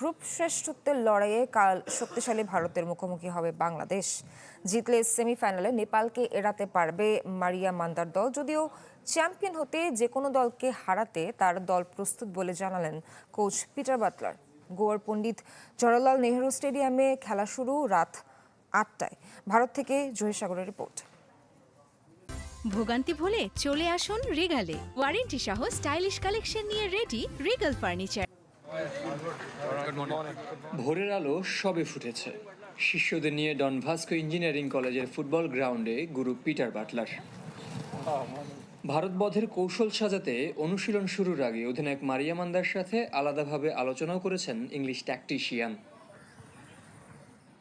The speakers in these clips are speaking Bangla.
গ্রুপ শ্রেষ্ঠত্বের লড়াইয়ে কাল শক্তিশালী ভারতের মুখোমুখি হবে বাংলাদেশ। জিতলে সেমিফাইনালে নেপালকে এড়াতে পারবে মারিয়া মান্দার দল। যদিও চ্যাম্পিয়ন হতে যে কোনো দলকে হারাতে তার দল প্রস্তুত বলে জানালেন কোচ পিটার বাটলার। গোয়ার পণ্ডিত জওহরলাল নেহরু স্টেডিয়ামে খেলা শুরু রাত ৮টায়। ভারত থেকে জহির সাগরের রিপোর্ট। ভোগান্তি ভুলে চলে আসুন রিগালে। ওয়ারেন্টি সহ স্টাইলিশ কালেকশন নিয়ে রেডি রিগাল ফার্নিচার। ভোরের আলো সবে ফুটেছে। শিষ্যদের নিয়ে ডন ভাস্কো ইঞ্জিনিয়ারিং কলেজের ফুটবল গ্রাউন্ডে গুরু পিটার বাটলার। ভারত বধের কৌশল সাজাতে অনুশীলন শুরুর আগে অধিনায়ক মারিয়া মান্দার সাথে আলাদাভাবে আলোচনাও করেছেন ইংলিশ ট্যাকটিশিয়ান।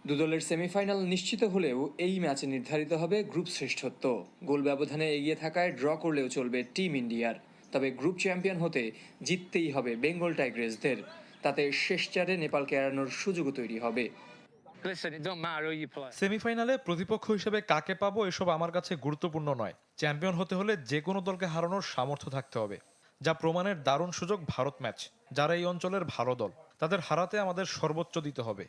দুদলের সেমিফাইনাল নিশ্চিত হলেও এই ম্যাচে নির্ধারিত হবে গ্রুপ শ্রেষ্ঠত্ব। গোল ব্যবধানে এগিয়ে থাকায় ড্র করলেও চলবে টিম ইন্ডিয়ার। তবে গ্রুপ চ্যাম্পিয়ন হতে জিততেই হবে বেঙ্গল টাইগ্রেসদের। তাতে শেষ চারে নেপালকে এড়ানোর সুযোগও তৈরি হবে। সেমিফাইনালে প্রতিপক্ষ হিসেবে কাকে পাবো এসব আমার কাছে গুরুত্বপূর্ণ নয়। চ্যাম্পিয়ন হতে হলে যে কোনো দলকে হারানোর সামর্থ্য থাকতে হবে, যা প্রমাণের দারুণ সুযোগ ভারত ম্যাচ। যারা এই অঞ্চলের ভালো দল, তাদের হারাতে আমাদের সর্বোচ্চ দিতে হবে।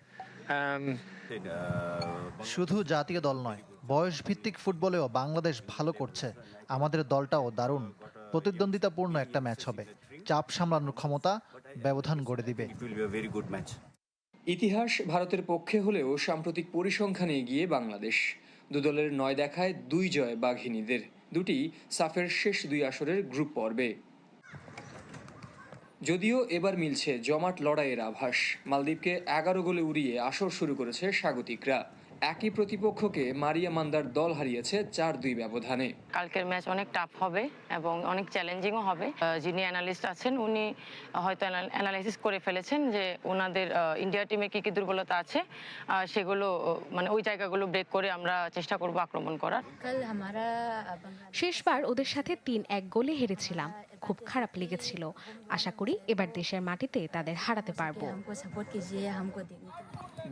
শুধু জাতীয় দল নয়, বয়স ভিত্তিক ফুটবলেও বাংলাদেশ ভালো করছে। আমাদের দলটাও দারুণ। প্রতিদ্বন্দ্বিতাপূর্ণ একটা ম্যাচ হবে। চাপ সামলানোর ক্ষমতা ব্যবধান গড়ে দিবে। ইতিহাস ভারতের পক্ষে হলেও সাম্প্রতিক পরিসংখ্যানে এগিয়ে বাংলাদেশ। দুদলের ৯ দেখায় ২ জয় বাঘিনীদের, দুটি সাফের শেষ ২ আসরের গ্রুপ পর্বে। যদিও এবার মিলছে জমাট লড়াইয়ের আভাস। মালদ্বীপকে ১১ গোলে উড়িয়ে আসর শুরু করেছে স্বাগতিকরা। একই প্রতিপক্ষকে মারিয়া মান্দার দল হারিয়েছে ৪-২ ব্যবধানে। কালকের ম্যাচ অনেক টাফ হবে এবং অনেক চ্যালেঞ্জিংও হবে। যিনি অ্যানালিস্ট আছেন উনি হয়তো অ্যানালাইসিস করে ফেলেছেন যে ওনাদের ইন্ডিয়া টিমে কি কি দুর্বলতা আছে, সেগুলো মানে ওই জায়গাগুলো ব্রেক করে আমরা চেষ্টা করব আক্রমণ করার। শেষবার ওদের সাথে ৩-১ গোলে হেরেছিলাম, খুব খারাপ লেগেছিল। আশা করি এবার দেশের মাটিতে তাদের হারাতে পারবো।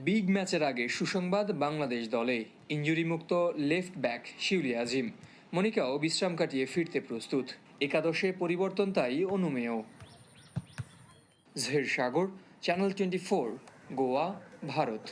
বিগ ম্যাচের আগে সুসংবাদ বাংলাদেশ দলে। ইনজুরি মুক্ত লেফট ব্যাক শিউলি আজিম মনিকাও বিশ্রাম কাটিয়ে ফিরতে প্রস্তুত। একাদশে পরিবর্তন তাই অনুমেয়। জহির সাগর, চ্যানেল 24, গোয়া, ভারত।